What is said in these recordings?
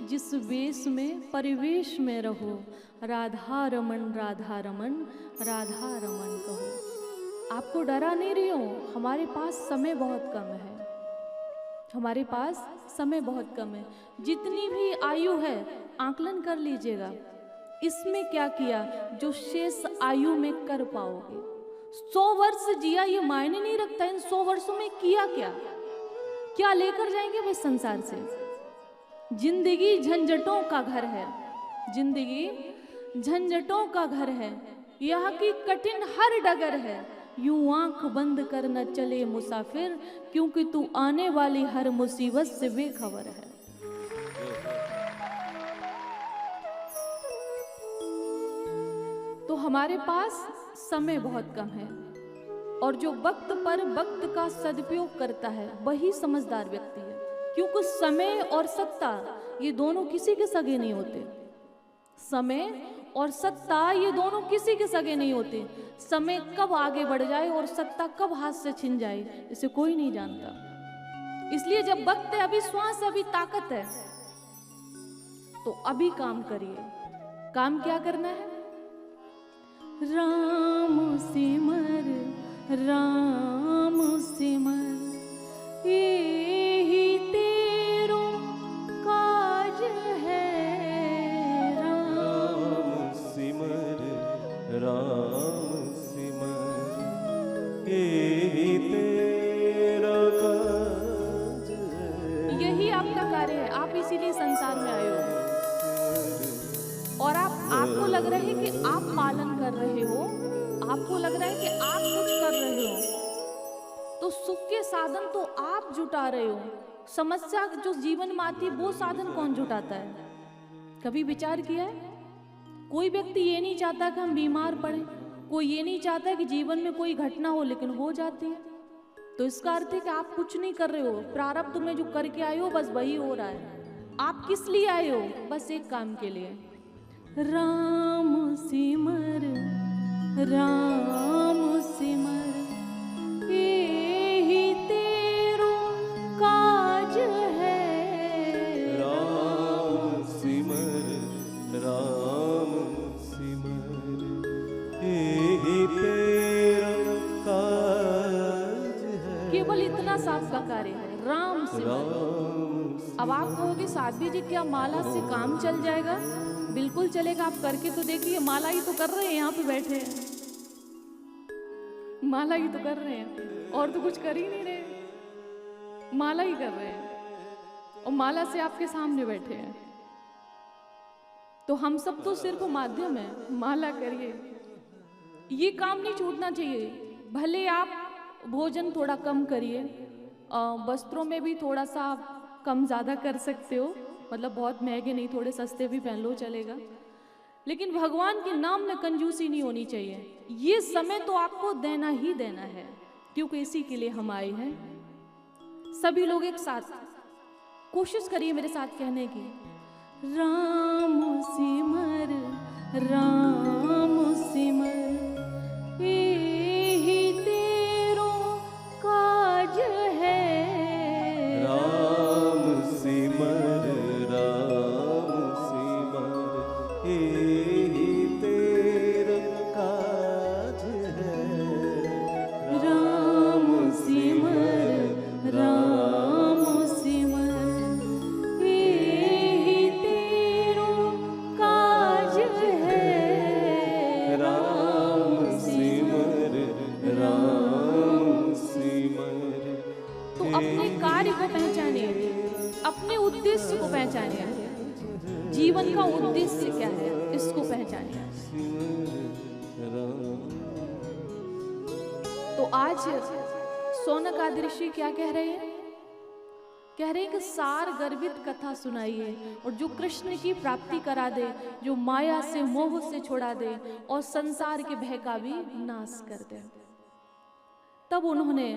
जिस वेश में परिवेश में रहो, राधा रमन राधा रमन राधा रमन कहो। आपको डरा नहीं रही हो, हमारे पास समय बहुत कम है, हमारे पास समय बहुत कम है। जितनी भी आयु है आकलन कर लीजिएगा, इसमें क्या किया जो शेष आयु में कर पाओगे। 100 वर्ष जिया ये मायने नहीं रखता, इन 100 वर्षों में किया क्या, क्या लेकर जाएंगे भाई संसार से। जिंदगी झंझटों का घर है, जिंदगी झंझटों का घर है, यहाँ की कठिन हर डगर है। यूं आंख बंद कर न चले मुसाफिर, क्योंकि तू आने वाली हर मुसीबत से बेखबर है। तो हमारे पास समय बहुत कम है, और जो वक्त पर वक्त का सदुपयोग करता है वही समझदार व्यक्ति है। क्योंकि समय और सत्ता ये दोनों किसी के सगे नहीं होते, समय और सत्ता ये दोनों किसी के सगे नहीं होते। समय कब आगे बढ़ जाए और सत्ता कब हाथ से छिन जाए इसे कोई नहीं जानता। इसलिए जब वक्त है, अभी श्वास, अभी ताकत है, तो अभी काम करिए। काम क्या करना है? राम सिमर राम सिमर यही तेरो काज है। राम सिमर यही तेरा काज है। यही आपका कार्य है, आप इसीलिए संसार में आए हो। और आपको लग रहा है कि आप पालन कर रहे हो, आपको लग रहा है कि आप कुछ कर रहे हो, तो सुख के साधन तो आप जुटा रहे हो। समस्या जो जीवन में आती है वो साधन कौन जुटाता है? कभी विचार किया है? कोई व्यक्ति ये नहीं चाहता कि हम बीमार पड़े, कोई ये नहीं चाहता कि जीवन में कोई घटना हो, लेकिन हो जाती है। तो इसका अर्थ है कि आप कुछ नहीं कर रहे हो, प्रारब्ध में जो करके आए हो बस वही हो रहा है। आप किस लिए आए हो? बस एक काम के लिए, राम सिमर राम सिमर यही तेरो काज है। राम सिमर यही तेरा काज है। केवल इतना साफ का कार्य है, राम सिमर। अब आप कहोगे साध्वी जी क्या माला से काम चल जाएगा? बिल्कुल चलेगा, आप करके तो देखिए। माला ही तो कर रहे हैं, यहाँ पे बैठे हैं, माला ही तो कर रहे हैं, और तो कुछ कर ही नहीं रहे, माला ही कर रहे हैं, और माला से आपके सामने बैठे हैं। तो हम सब तो सिर्फ माध्यम है, माला करिए। ये काम नहीं छूटना चाहिए। भले आप भोजन थोड़ा कम करिए, वस्त्रों में भी थोड़ा सा कम ज़्यादा कर सकते हो, मतलब बहुत महंगे नहीं, थोड़े सस्ते भी पहन लो चलेगा, लेकिन भगवान के नाम में कंजूसी नहीं होनी चाहिए। ये समय तो आपको देना ही देना है, क्योंकि इसी के लिए हम आए हैं। सभी लोग एक साथ कोशिश करिए मेरे साथ कहने की, राम सिमर यही तेरो काज है। राम सिमर यही तेरा काज है। राम सिमर यही तेरो काज है। राम सिमर तो अपने कार्य को पहचानिए, अपने उद्देश्य को पहचानिए। जीवन का उद्देश्य क्या है इसको पहचानिए। तो आज शौनक आदि ऋषि क्या कह रहे हैं? कह रहे हैं कि सार गर्भित कथा सुनाइए, और जो कृष्ण की प्राप्ति करा दे, जो माया से मोह से छोड़ा दे और संसार के भय का भी नाश कर दे। तब उन्होंने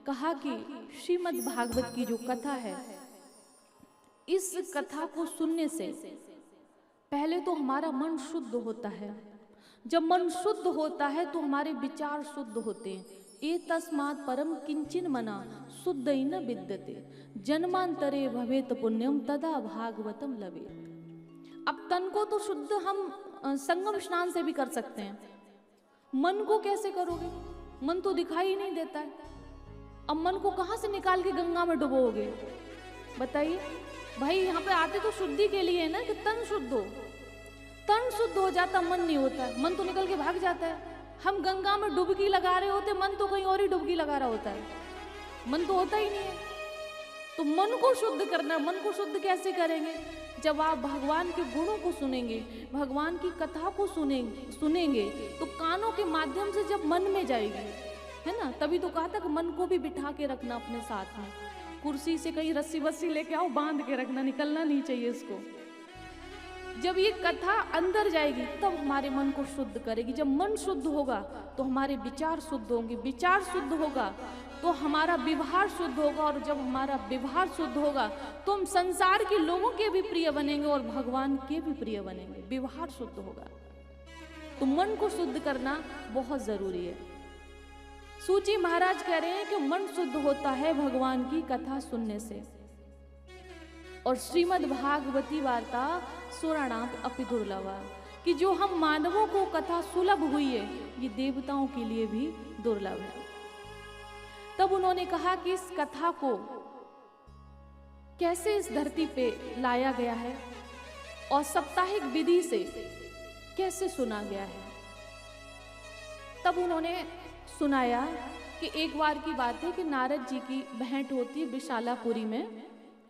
कहा कि श्रीमद् भागवत की जो कथा है, इस कथा को सुनने से पहले तो हमारा मन शुद्ध होता है। जब मन शुद्ध होता है तो हमारे विचार शुद्ध होते हैं। एतस्मात् परम किंचिन मना शुद्ध न विद्यते जन्मांतरे भवेत पुण्यम तदा भागवतम लवेत। अब तन को तो शुद्ध हम संगम स्नान से भी कर सकते हैं, मन को कैसे करोगे? मन तो दिखाई ही नहीं देता है। अब मन को कहां से निकाल के गंगा में डुबोगे? बताइए भाई, यहाँ पे आते तो शुद्धि के लिए है ना, कि तन शुद्ध हो। तन शुद्ध हो जाता, मन नहीं होता है, मन तो निकल के भाग जाता है। हम गंगा में डुबकी लगा रहे होते, मन तो कहीं और ही डुबकी लगा रहा होता है, मन तो होता ही नहीं है। तो मन को शुद्ध करना, मन को शुद्ध कैसे करेंगे? जब आप भगवान के गुणों को सुनेंगे, भगवान की कथा को सुनेंगे तो कानों के माध्यम से जब मन में जाएगी, है ना, तभी तो कहा था कि मन को भी बिठा के रखना अपने साथ में। कुर्सी से कहीं रस्सी वस्सी लेके आओ, बांध के रखना, निकलना नहीं चाहिए इसको। जब ये कथा अंदर जाएगी तब हमारे मन को शुद्ध करेगी। जब मन शुद्ध होगा तो हमारे विचार शुद्ध होंगे, विचार शुद्ध होगा तो हमारा व्यवहार शुद्ध होगा, और जब हमारा व्यवहार शुद्ध होगा तो हम संसार के लोगों के भी प्रिय बनेंगे और भगवान के भी प्रिय बनेंगे। व्यवहार शुद्ध होगा तो मन को शुद्ध करना बहुत जरूरी है। सूची महाराज कह रहे हैं कि मन शुद्ध होता है भगवान की कथा सुनने से। और श्रीमद् भागवती वार्ता सुराणाम अपि दुर्लभा, कि जो हम मानवों को कथा सुलभ हुई है, ये देवताओं के लिए भी दुर्लभ है। तब उन्होंने कहा कि इस कथा को कैसे इस धरती पे लाया गया है और साप्ताहिक विधि से कैसे सुना गया है। तब उन्होंने सुनाया कि एक बार की बात है कि नारद जी की भेंट होती है विशालापुरी में।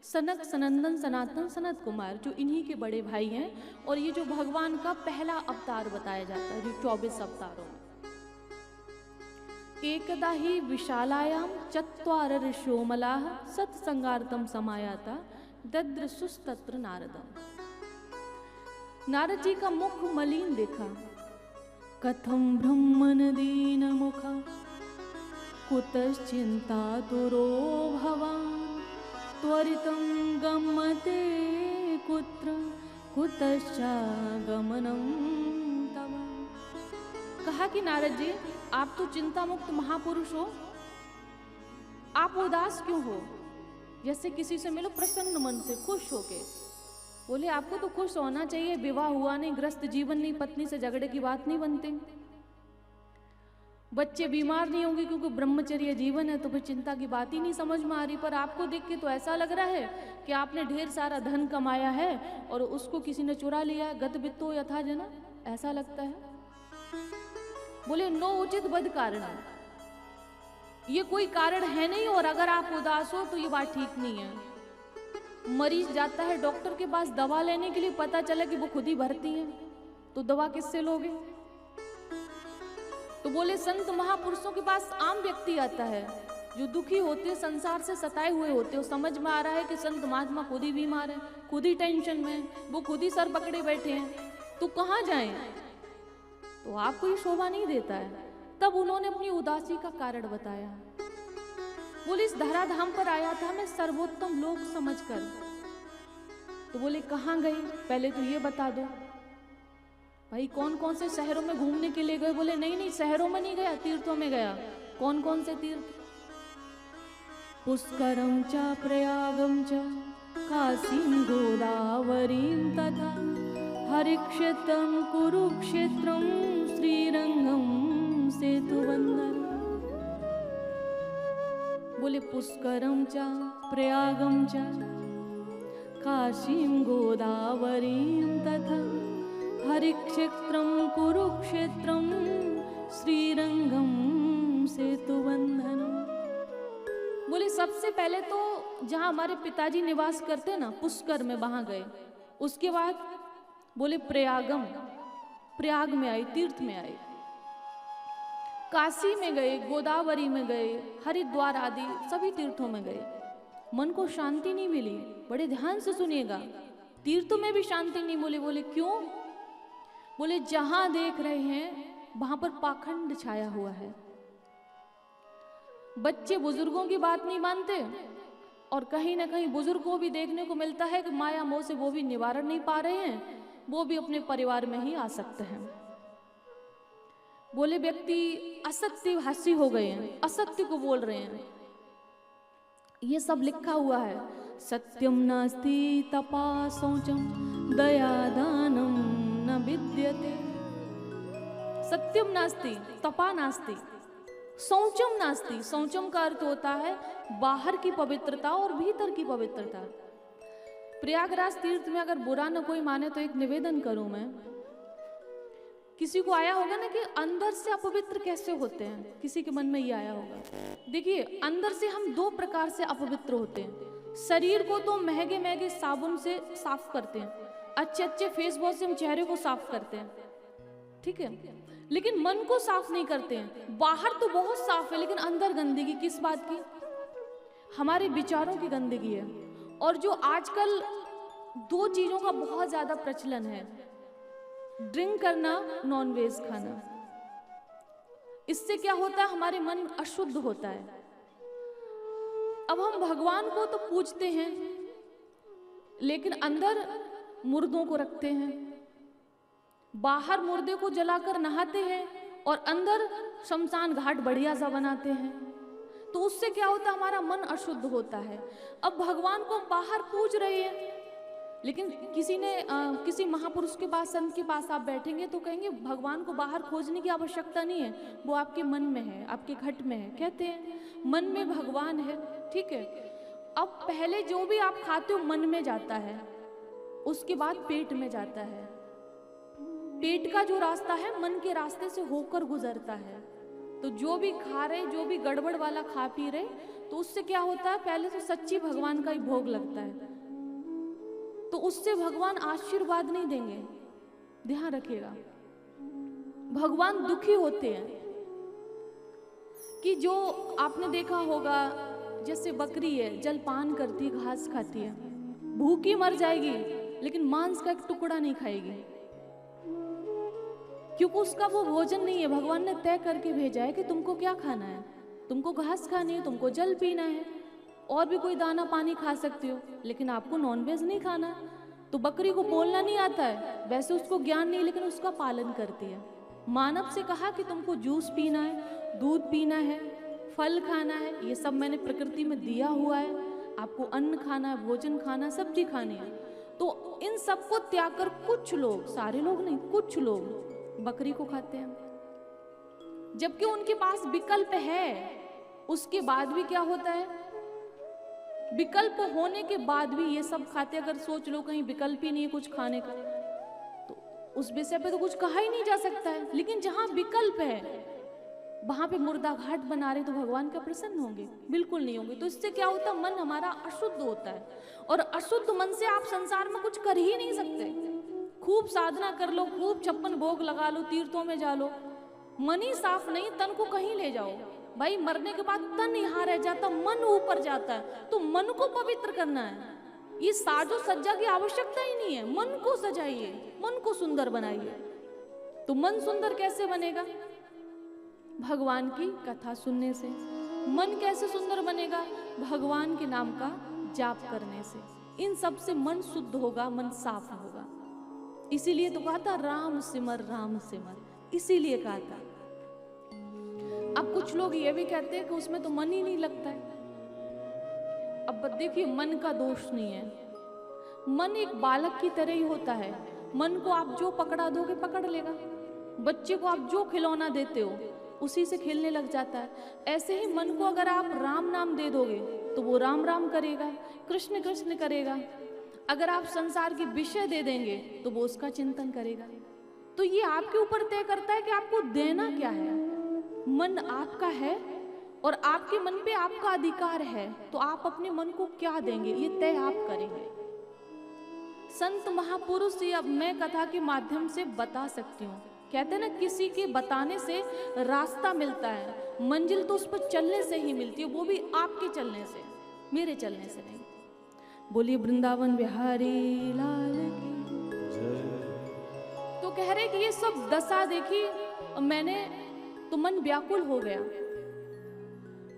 सनक सनंदन सनातन सनत कुमार जो इन्हीं के बड़े भाई हैं, और ये जो भगवान का पहला अवतार बताया जाता है, जो 24 अवतारों में। एकदा ही विशालायाम चत्वार ऋषोमलाः सत्संगार्थम समायाता दद्रसुस्तत्र नारदम। नारद जी का मुख मलिन देखा, कथम ब्रह्मन दीन मुखा कुतश्चिंता दुरो भवान त्वरितं गम्यते कुत्र कुतश्चागमनं तव। कहा कि नारद जी, आप तो चिंता मुक्त महापुरुष हो, आप उदास क्यों हो? जैसे किसी से मिलो प्रसन्न मन से, खुश होके। बोले आपको तो खुश होना चाहिए, विवाह हुआ नहीं, ग्रस्त जीवन नहीं, पत्नी से झगड़े की बात नहीं बनती, बच्चे बीमार नहीं होंगे क्योंकि ब्रह्मचर्य जीवन है, तो फिर चिंता की बात ही नहीं समझ में आ रही। पर आपको देख के तो ऐसा लग रहा है कि आपने ढेर सारा धन कमाया है और उसको किसी ने चुरा लिया है, गत वित्तो यथा जना, ऐसा लगता है। बोले नो उचित बद कारण, ये कोई कारण है नहीं, और अगर आप उदास हो तो ये बात ठीक नहीं है। मरीज जाता है डॉक्टर के पास दवा लेने के लिए, पता चला कि वो खुद ही भरती है, तो दवा किससे लोगे? तो बोले संत महापुरुषों के पास आम व्यक्ति आता है जो दुखी होते, संसार से सताए हुए होते, वो समझ में आ रहा है कि संत महात्मा खुद ही बीमार है, खुद ही टेंशन में, वो खुद ही सर पकड़े बैठे हैं, तो कहाँ जाएं? तो आपको ये शोभा नहीं देता है। तब उन्होंने अपनी उदासी का कारण बताया। बोले इस धराधाम पर आया था मैं सर्वोत्तम लोक समझकर। तो बोले कहाँ गई, पहले तो ये बता दो भाई, कौन कौन से शहरों में घूमने के लिए गए? बोले नहीं नहीं, शहरों में नहीं गया, तीर्थों में गया। कौन कौन से तीर्थ? पुष्करम च प्रयागम च काशीं गोदावरीं तथा हरिक्षेत्रम कुरुक्षेत्रम श्रीरंगम सेतुबंधन। बोले पुष्करम च प्रयागम च काशीं गोदावरीं तथा हरिक्षेत्रम कुरुक्षेत्रम श्रीरंगम सेतुबंधनम। बोले सबसे पहले तो जहां हमारे पिताजी निवास करते ना, पुष्कर में, वहां गए। उसके बाद बोले प्रयागम, प्रयाग में आए, तीर्थ में आए। काशी में गए, गोदावरी में गए, हरिद्वार आदि सभी तीर्थों में गए। मन को शांति नहीं मिली। बड़े ध्यान से सुनिएगा, तीर्थों में भी शांति नहीं मिली। बोले क्यों? बोले जहां देख रहे हैं वहां पर पाखंड छाया हुआ है। बच्चे बुजुर्गों की बात नहीं मानते, और कहीं ना कहीं बुजुर्ग को भी देखने को मिलता है कि माया मोह से वो भी निवारण नहीं पा रहे हैं, वो भी अपने परिवार में ही आ सकते हैं। बोले व्यक्ति असत्यभाषी हो गए हैं, असत्य को बोल रहे हैं। ये सब लिखा हुआ है, सत्यम नास्ति तपा शौचम दया दानम न विद्यते। सत्यम नास्ति तपा नास्ति शौचम नास्ति। शौचम का अर्थ होता है बाहर की पवित्रता और भीतर की पवित्रता। प्रयागराज तीर्थ में अगर बुरा न कोई माने तो एक निवेदन करूं मैं, किसी को आया होगा ना कि अंदर से अपवित्र कैसे होते हैं, किसी के मन में ये आया होगा। देखिए, अंदर से हम दो प्रकार से अपवित्र होते हैं। शरीर को तो महंगे महंगे साबुन से साफ करते हैं, अच्छे अच्छे फेस वॉश से हम चेहरे को साफ करते हैं, ठीक है, लेकिन मन को साफ नहीं करते हैं। बाहर तो बहुत साफ है लेकिन अंदर गंदगी। किस बात की? हमारे विचारों की गंदगी है। और जो आजकल दो चीजों का बहुत ज्यादा प्रचलन है, ड्रिंक करना, नॉनवेज खाना। इससे क्या होता है? हमारे मन अशुद्ध होता है। अब हम भगवान को तो पूजते हैं लेकिन अंदर मुर्दों को रखते हैं, बाहर मुर्दे को जलाकर नहाते हैं और अंदर शमशान घाट बढ़िया सा बनाते हैं। तो उससे क्या होता है? हमारा मन अशुद्ध होता है। अब भगवान को बाहर पूज रहे हैं लेकिन किसी महापुरुष के पास, संत के पास आप बैठेंगे तो कहेंगे भगवान को बाहर खोजने की आवश्यकता नहीं है, वो आपके मन में है, आपके घट में है। कहते हैं मन में भगवान है, ठीक है। अब पहले जो भी आप खाते हो मन में जाता है, उसके बाद पेट में जाता है। पेट का जो रास्ता है मन के रास्ते से होकर गुजरता है। तो जो भी खा रहे, जो भी गड़बड़ वाला खा पी रहे, तो उससे क्या होता है? पहले तो सच्ची भगवान का ही भोग लगता है, तो उससे भगवान आशीर्वाद नहीं देंगे, ध्यान रखिएगा। भगवान दुखी होते हैं कि जो आपने देखा होगा, जैसे बकरी है, जलपान करती है, घास खाती है, भूखी मर जाएगी लेकिन मांस का एक टुकड़ा नहीं खाएगी, क्योंकि उसका वो भोजन नहीं है। भगवान ने तय करके भेजा है कि तुमको क्या खाना है, तुमको घास खानी है, तुमको जल पीना है, और भी कोई दाना पानी खा सकती हो, लेकिन आपको नॉनवेज नहीं खाना है। तो बकरी को बोलना नहीं आता है, वैसे उसको ज्ञान नहीं, लेकिन उसका पालन करती है। मानव से कहा कि तुमको जूस पीना है, दूध पीना है, फल खाना है, ये सब मैंने प्रकृति में दिया हुआ है, आपको अन्न खाना है, भोजन खाना, सब्जी खानी है। तो इन सबको त्याग कर कुछ लोग, सारे लोग नहीं, कुछ लोग बकरी को खाते हैं, जबकि उनके पास विकल्प है। उसके बाद भी क्या होता है? विकल्प होने के बाद भी ये सब खाते। अगर सोच लो कहीं विकल्प ही नहीं है कुछ खाने का, तो उस विषय पे तो कुछ कहा ही नहीं जा सकता है। लेकिन जहां विकल्प है वहां पे मुर्दा घाट बना रहे, तो भगवान का प्रसन्न होंगे? बिल्कुल नहीं होंगे। तो इससे क्या होता है? मन हमारा अशुद्ध होता है, और अशुद्ध मन से आप संसार में कुछ कर ही नहीं सकते। खूब साधना कर लो, खूब 56 भोग लगा लो, तीर्थों में जा लो, मन ही साफ नहीं, तन को कहीं ले जाओ भाई, मरने के बाद तन यहाँ रह जाता, मन ऊपर जाता है। तो मन को पवित्र करना है, ये साजो सज्जा की आवश्यकता ही नहीं है। मन को सजाइए, मन को सुंदर बनाइए। तो मन सुंदर कैसे बनेगा? भगवान की कथा सुनने से। मन कैसे सुंदर बनेगा? भगवान के नाम का जाप करने से। इन सब से मन शुद्ध होगा, मन साफ होगा। इसीलिए तो कहा था राम सिमर राम सिमर, इसीलिए कहा था। अब कुछ लोग ये भी कहते हैं कि उसमें तो मन ही नहीं लगता है। अब देखिए, मन का दोष नहीं है, मन एक बालक की तरह ही होता है। मन को आप जो पकड़ा दोगे पकड़ लेगा। बच्चे को आप जो खिलौना देते हो उसी से खेलने लग जाता है। ऐसे ही मन को अगर आप राम नाम दे दोगे तो वो राम राम करेगा, कृष्ण कृष्ण करेगा। अगर आप संसार के विषय दे देंगे तो वो उसका चिंतन करेगा। तो ये आपके ऊपर तय करता है कि आपको देना क्या है। मन आपका है और आपके मन पे आपका अधिकार है, तो आप अपने मन को क्या देंगे ये तय आप करेंगे। संत महापुरुष ये अब मैं कथा के माध्यम से बता सकती हूँ। कहते हैं ना, किसी के बताने से रास्ता मिलता है, मंजिल तो उस पर चलने से ही मिलती है, वो भी आपके चलने से, मेरे चलने से नहीं। बोलिए वृंदावन बिहारी लाल की। तो कह रहे कि ये सब दशा देखी मैंने तो मन व्याकुल हो गया।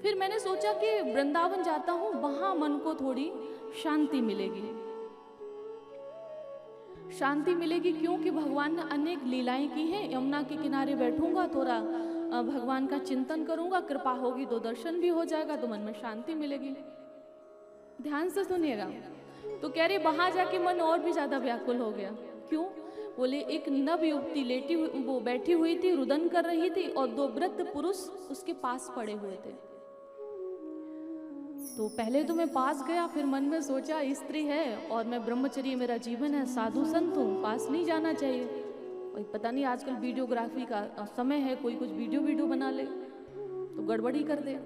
फिर मैंने सोचा कि वृंदावन जाता हूं, वहां मन को थोड़ी शांति मिलेगी। शांति मिलेगी क्योंकि भगवान ने अनेक लीलाएं की हैं। यमुना के किनारे बैठूंगा, थोड़ा भगवान का चिंतन करूंगा, कृपा होगी तो दर्शन भी हो जाएगा, तो मन में शांति मिलेगी। ध्यान से सुनिएगा। तो कह रही वहां जाके मन और भी ज्यादा व्याकुल हो गया। क्यों? बोले एक नव युवती वो बैठी हुई थी, रुदन कर रही थी, और 2 वृद्ध पुरुष उसके पास पड़े हुए थे। तो पहले तो मैं पास गया, फिर मन में सोचा स्त्री है और मैं ब्रह्मचर्य मेरा जीवन है, साधु संत हूँ, पास नहीं जाना चाहिए। और पता नहीं आजकल वीडियोग्राफी का समय है, कोई कुछ वीडियो बना ले तो गड़बड़ी कर दे।